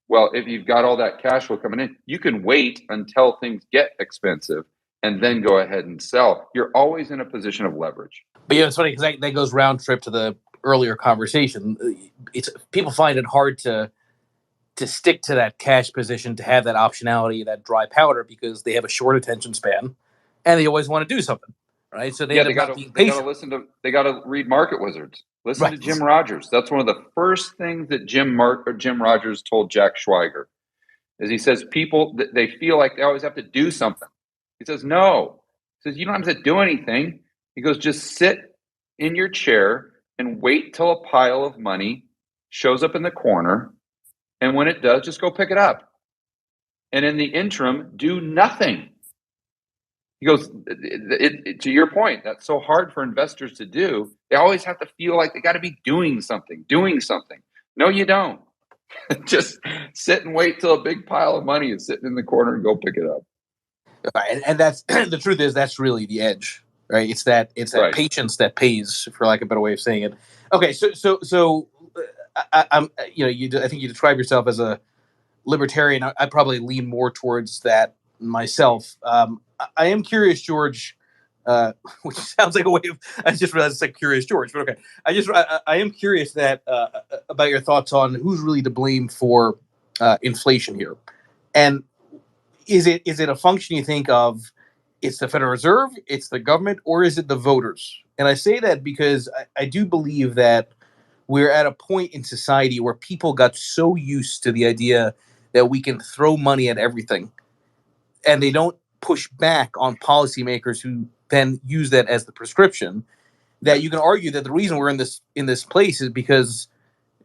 Well, if you've got all that cash flow coming in, you can wait until things get expensive and then go ahead and sell. You're always in a position of leverage. But it's funny because that goes round trip to the earlier conversation. People find it hard to stick to that cash position, to have that optionality, that dry powder, because they have a short attention span, and they always want to do something, right? So they end up not being patient. They got to read Market Wizards. Listen to Right. Jim Rogers. That's one of the first things that Jim Rogers told Jack Schweiger, is he says people, they feel like they always have to do something. He says, no. He says, you don't have to do anything. He goes, just sit in your chair and wait till a pile of money shows up in the corner. And when it does, just go pick it up. And in the interim, do nothing. He goes, to your point, that's so hard for investors to do. They always have to feel like they got to be doing something. No, you don't. Just sit and wait till a big pile of money is sitting in the corner and go pick it up. And that's the truth is that's really the edge, right? It's that Right. patience that pays, for lack of a better way of saying it. Okay, so I'm I think you describe yourself as a libertarian. I probably lean more towards that myself. I am curious, George, which sounds like a way of, I just realized it's like Curious George, but okay. I am curious that about your thoughts on who's really to blame for inflation here, and is it a function you think of? It's the Federal Reserve, it's the government, or is it the voters? And I say that because I do believe that we're at a point in society where people got so used to the idea that we can throw money at everything, and they don't push back on policymakers who then use that as the prescription, that you can argue that the reason we're in this place is because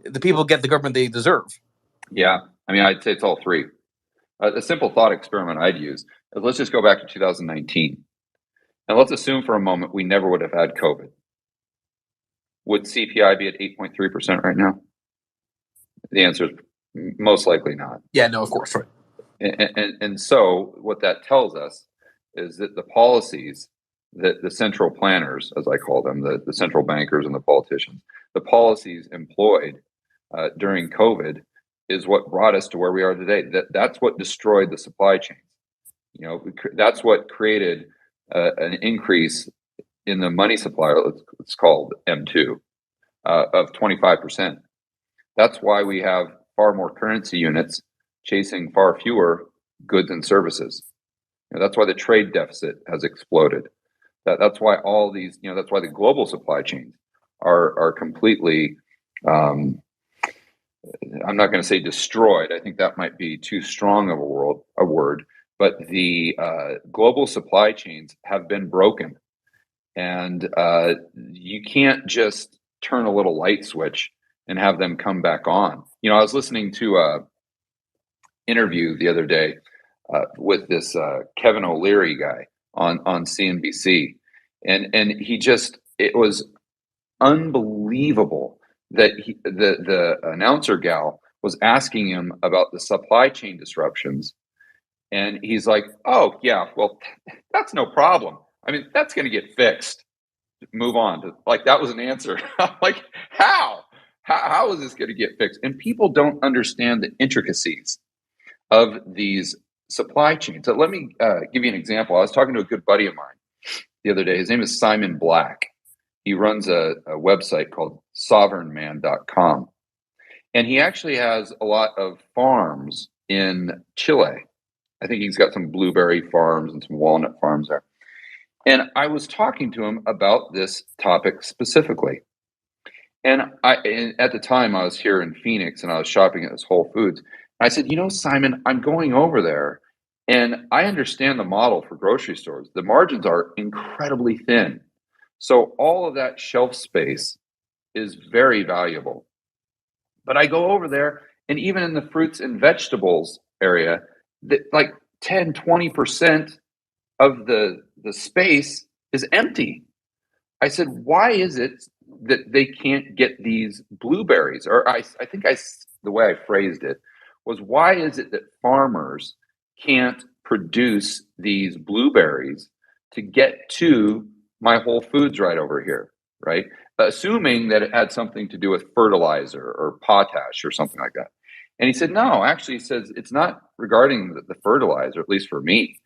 the people get the government they deserve. Yeah, I mean, I'd say it's all three. A simple thought experiment I'd use is, let's just go back to 2019, and let's assume for a moment we never would have had COVID. Would CPI be at 8.3% right now? The answer is most likely not. Yeah, no, of course, right. And so what that tells us is that the policies that the central planners, as I call them, the central bankers and the politicians, the policies employed during COVID is what brought us to where we are today. That's what destroyed the supply chains. That's what created an increase in the money supply. It's called M2 of 25%. That's why we have far more currency units chasing far fewer goods and services. That's why the trade deficit has exploded. That's why all these, that's why the global supply chains are completely, I'm not going to say destroyed. I think that might be too strong of a word, but the global supply chains have been broken, and you can't just turn a little light switch and have them come back on. I was listening to a interview the other day with this Kevin O'Leary guy on CNBC, and it was unbelievable that the announcer gal was asking him about the supply chain disruptions, and he's like, "Oh yeah, well that's no problem. I mean, that's going to get fixed. Move on." Like that was an answer. I'm like, how is this going to get fixed? And people don't understand the intricacies of these supply chains. So let me give you an example. I was talking to a good buddy of mine the other day. His name is Simon Black. He runs a website called sovereignman.com. And he actually has a lot of farms in Chile. I think he's got some blueberry farms and some walnut farms there. And I was talking to him about this topic specifically. And at the time, I was here in Phoenix and I was shopping at this Whole Foods. I said, Simon, I'm going over there and I understand the model for grocery stores. The margins are incredibly thin. So all of that shelf space is very valuable. But I go over there, and even in the fruits and vegetables area, like 10, 20% of the space is empty. I said, why is it that they can't get these blueberries? Or I think the way I phrased it was, why is it that farmers can't produce these blueberries to get to my Whole Foods right over here, right? Assuming that it had something to do with fertilizer or potash or something like that. And he said, no, actually, he says, it's not regarding the fertilizer, at least for me.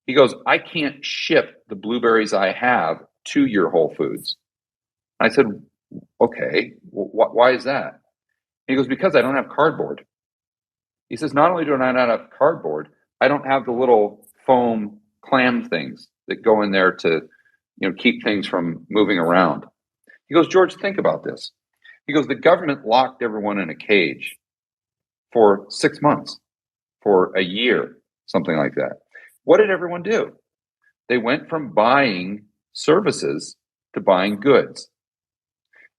He goes, I can't ship the blueberries I have to your Whole Foods. I said, okay, why is that? He goes, because I don't have cardboard. He says, not only do I not have cardboard, I don't have the little foam clam things that go in there to keep things from moving around. He goes, George, think about this. He goes, the government locked everyone in a cage for 6 months, for a year, something like that. What did everyone do? They went from buying services to buying goods.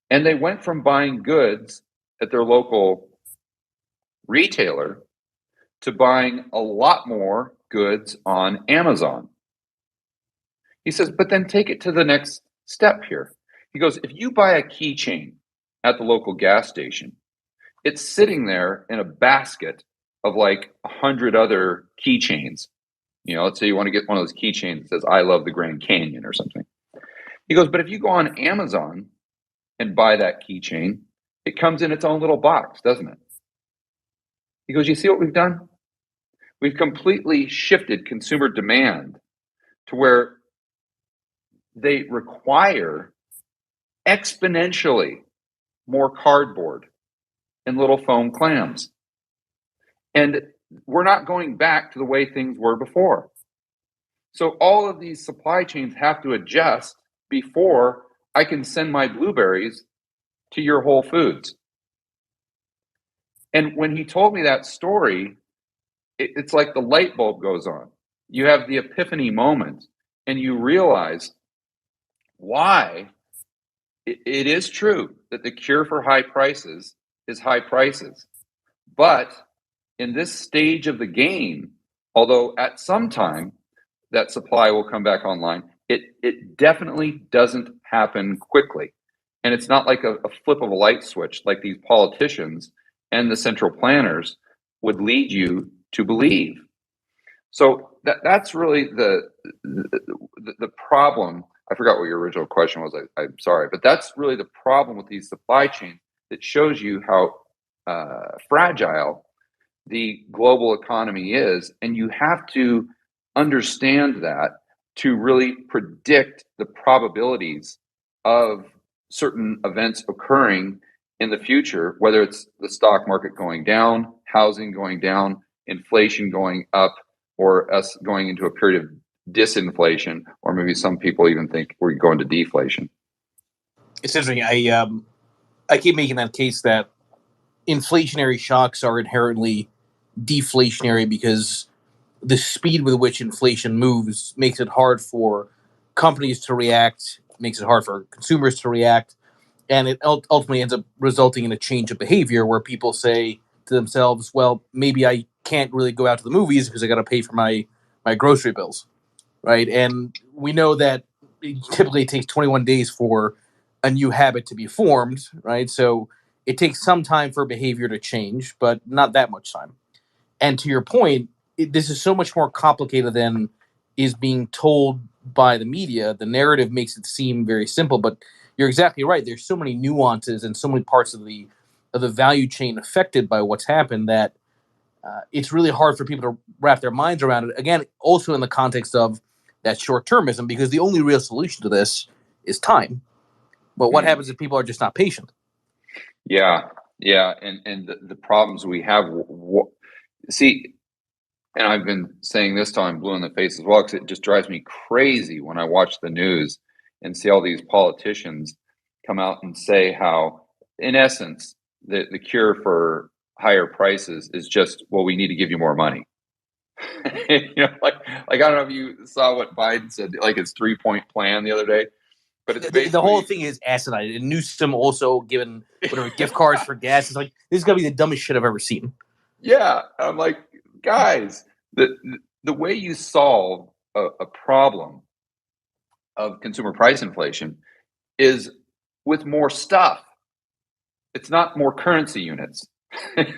And they went from buying goods at their local retailer to buying a lot more goods on Amazon. He says, but then take it to the next step here. He goes, if you buy a keychain at the local gas station, it's sitting there in a basket of like 100 other keychains. Let's say you want to get one of those keychains that says, I love the Grand Canyon or something. He goes, but if you go on Amazon and buy that keychain, it comes in its own little box, doesn't it? He goes, you see what we've done? We've completely shifted consumer demand to where they require exponentially more cardboard and little foam clams. And we're not going back to the way things were before. So all of these supply chains have to adjust before I can send my blueberries to your Whole Foods. And when he told me that story, it's like the light bulb goes on. You have the epiphany moment and you realize why it is true that the cure for high prices is high prices. But in this stage of the game, although at some time that supply will come back online, it definitely doesn't happen quickly. And it's not like a flip of a light switch like these politicians and the central planners would lead you to believe. So that's really the problem. I forgot what your original question was. I'm sorry, but that's really the problem with these supply chains. That shows you how fragile the global economy is, and you have to understand that to really predict the probabilities of certain events occurring in the future, whether it's the stock market going down, housing going down, inflation going up, or us going into a period of disinflation, or maybe some people even think we're going to deflation. It's interesting. I keep making that case that inflationary shocks are inherently deflationary because the speed with which inflation moves makes it hard for companies to react, makes it hard for consumers to react, and it ultimately ends up resulting in a change of behavior where people say to themselves, "Well, maybe I can't really go out to the movies because I got to pay for my grocery bills." Right? And we know that it typically takes 21 days for a new habit to be formed, right? So it takes some time for behavior to change, but not that much time. And to your point, this is so much more complicated than is being told by the media. The narrative makes it seem very simple, but you're exactly right. There's so many nuances and so many parts of the value chain affected by what's happened that it's really hard for people to wrap their minds around it. Again, also in the context of that short termism, because the only real solution to this is time. But what happens if people are just not patient? Yeah, yeah, and the problems we have. See, and I've been saying this till I'm blue in the face as well, because it just drives me crazy when I watch the news and see all these politicians come out and say how, in essence, the cure for higher prices is just, well, we need to give you more money. Like I don't know if you saw what Biden said, like his 3-point plan the other day, but it's The whole basically, thing is asinine. And Newsom also given whatever gift cards for gas. It's like this is gonna be the dumbest shit I've ever seen. yeah. I'm like, guys, the way you solve a problem of consumer price inflation is with more stuff. It's not more currency units.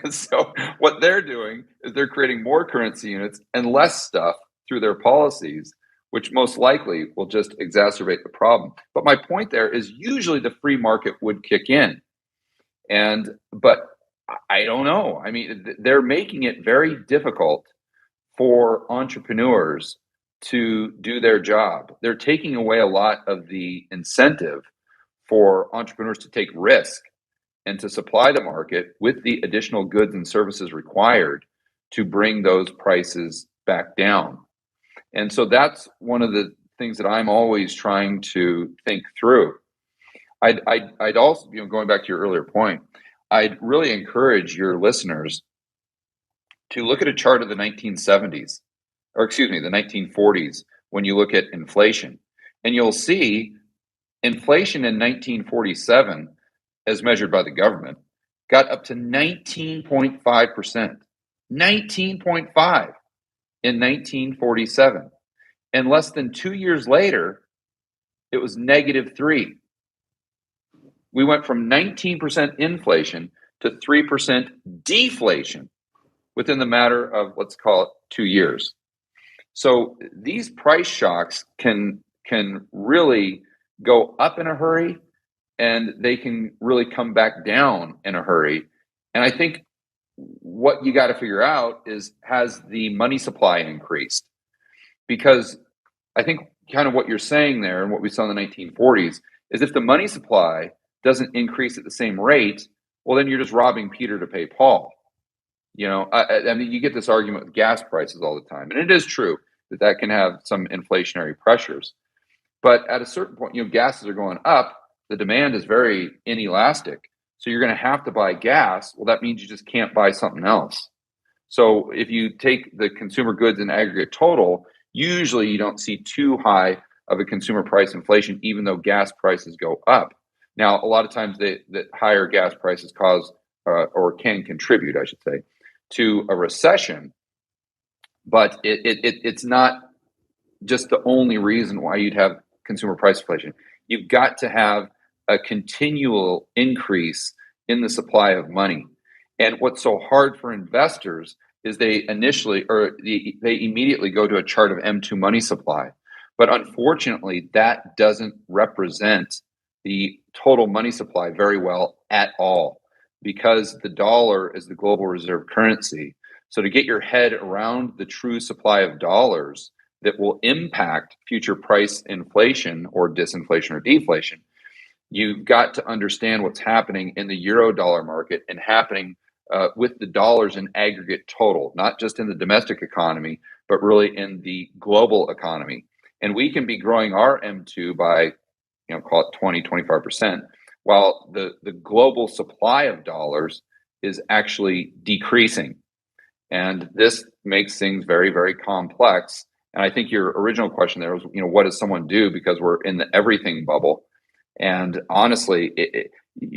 So what they're doing is they're creating more currency units and less stuff through their policies, which most likely will just exacerbate the problem. But my point there is usually the free market would kick in. But I don't know. I mean, they're making it very difficult for entrepreneurs to do their job. They're taking away a lot of the incentive for entrepreneurs to take risk and to supply the market with the additional goods and services required to bring those prices back down. And so that's one of the things that I'm always trying to think through. I'd also, going back to your earlier point, I'd really encourage your listeners to look at a chart of the 1970s, or excuse me, the 1940s, when you look at inflation. And you'll see inflation in 1947, as measured by the government, got up to 19.5%. 19.5 in 1947. And less than 2 years later, it was -3. We went from 19% inflation to 3% deflation within the matter of, let's call it, 2 years. So these price shocks can really go up in a hurry, and they can really come back down in a hurry. And I think what you got to figure out is, has the money supply increased? Because I think kind of what you're saying there and what we saw in the 1940s is, if the money supply doesn't increase at the same rate, well, then you're just robbing Peter to pay Paul. I mean, you get this argument with gas prices all the time, and it is true that can have some inflationary pressures. But at a certain point, gases are going up. The demand is very inelastic. So you're going to have to buy gas. Well, that means you just can't buy something else. So if you take the consumer goods in aggregate total, usually you don't see too high of a consumer price inflation, even though gas prices go up. Now, a lot of times that higher gas prices cause or can contribute, I should say, to a recession. But it's not just the only reason why you'd have consumer price inflation. You've got to have a continual increase in the supply of money. And what's so hard for investors is they immediately go to a chart of M2 money supply. But unfortunately, that doesn't represent the total money supply very well at all, because the dollar is the global reserve currency. So to get your head around the true supply of dollars that will impact future price inflation or disinflation or deflation, You've got to understand what's happening in the euro dollar market and happening with the dollars in aggregate total, not just in the domestic economy, but really in the global economy. And we can be growing our M2 by, call it 20, 25%, while the global supply of dollars is actually decreasing. And this makes things very, very complex. And I think your original question there was, what does someone do, because we're in the everything bubble? And honestly,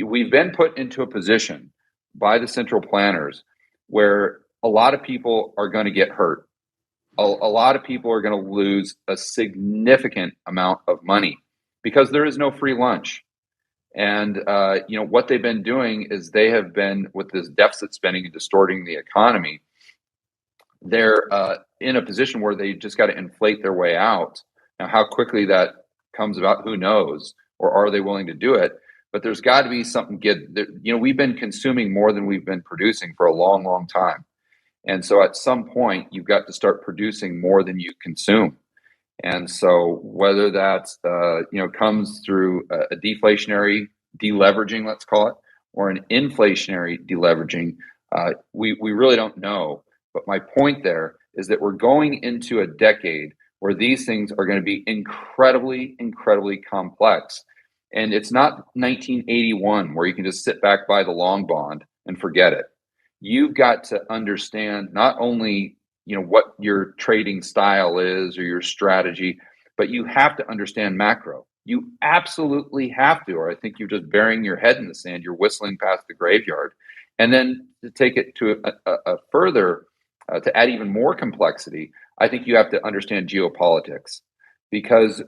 we've been put into a position by the central planners where a lot of people are going to get hurt. A lot of people are going to lose a significant amount of money because there is no free lunch. And what they've been doing is they have been, with this deficit spending and distorting the economy, they're in a position where they just got to inflate their way out. Now, how quickly that comes about, who knows? Or are they willing to do it? But there's got to be something good. We've been consuming more than we've been producing for a long, long time. And so at some point, you've got to start producing more than you consume. And so whether that's, comes through a deflationary deleveraging, let's call it, or an inflationary deleveraging, we really don't know. But my point there is that we're going into a decade where these things are going to be incredibly, incredibly complex. And it's not 1981 where you can just sit back by the long bond and forget it. You've got to understand not only what your trading style is or your strategy, but you have to understand macro. You absolutely have to, or I think you're just burying your head in the sand. You're whistling past the graveyard. And then to take it to a further, to add even more complexity, I think you have to understand geopolitics, because,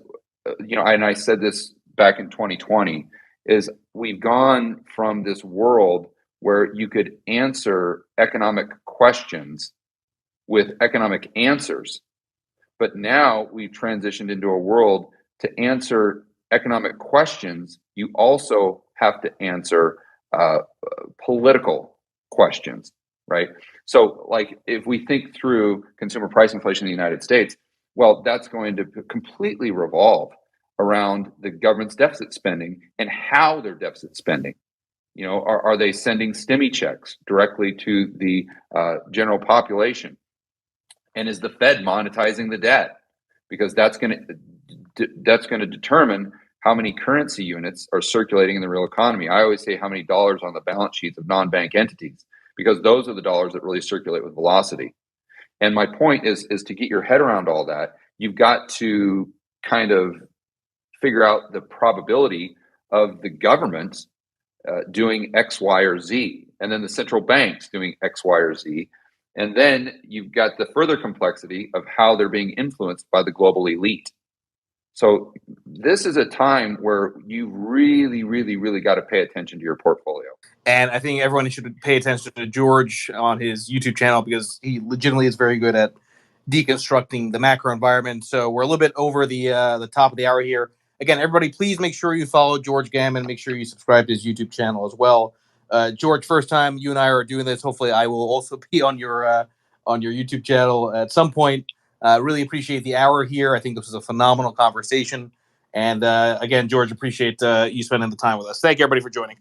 and I said this back in 2020, is we've gone from this world where you could answer economic questions with economic answers. But now we've transitioned into a world to answer economic questions. You also have to answer political questions, right? So, like, if we think through consumer price inflation in the United States, well, that's going to completely revolve around the government's deficit spending and how they're deficit spending. Are they sending stimmy checks directly to the general population? And is the Fed monetizing the debt? Because that's going to determine how many currency units are circulating in the real economy. I always say how many dollars on the balance sheets of non-bank entities, because those are the dollars that really circulate with velocity. And my point is to get your head around all that, you've got to kind of figure out the probability of the government doing X, Y, or Z, and then the central banks doing X, Y, or Z. And then you've got the further complexity of how they're being influenced by the global elite. So this is a time where you really, really, really got to pay attention to your portfolio. And I think everyone should pay attention to George on his YouTube channel, because he legitimately is very good at deconstructing the macro environment. So we're a little bit over the top of the hour here. Again, everybody, please make sure you follow George Gammon. Make sure you subscribe to his YouTube channel as well. George, first time you and I are doing this. Hopefully, I will also be on your YouTube channel at some point. Really appreciate the hour here. I think this was a phenomenal conversation. And again, George, appreciate you spending the time with us. Thank you, everybody, for joining.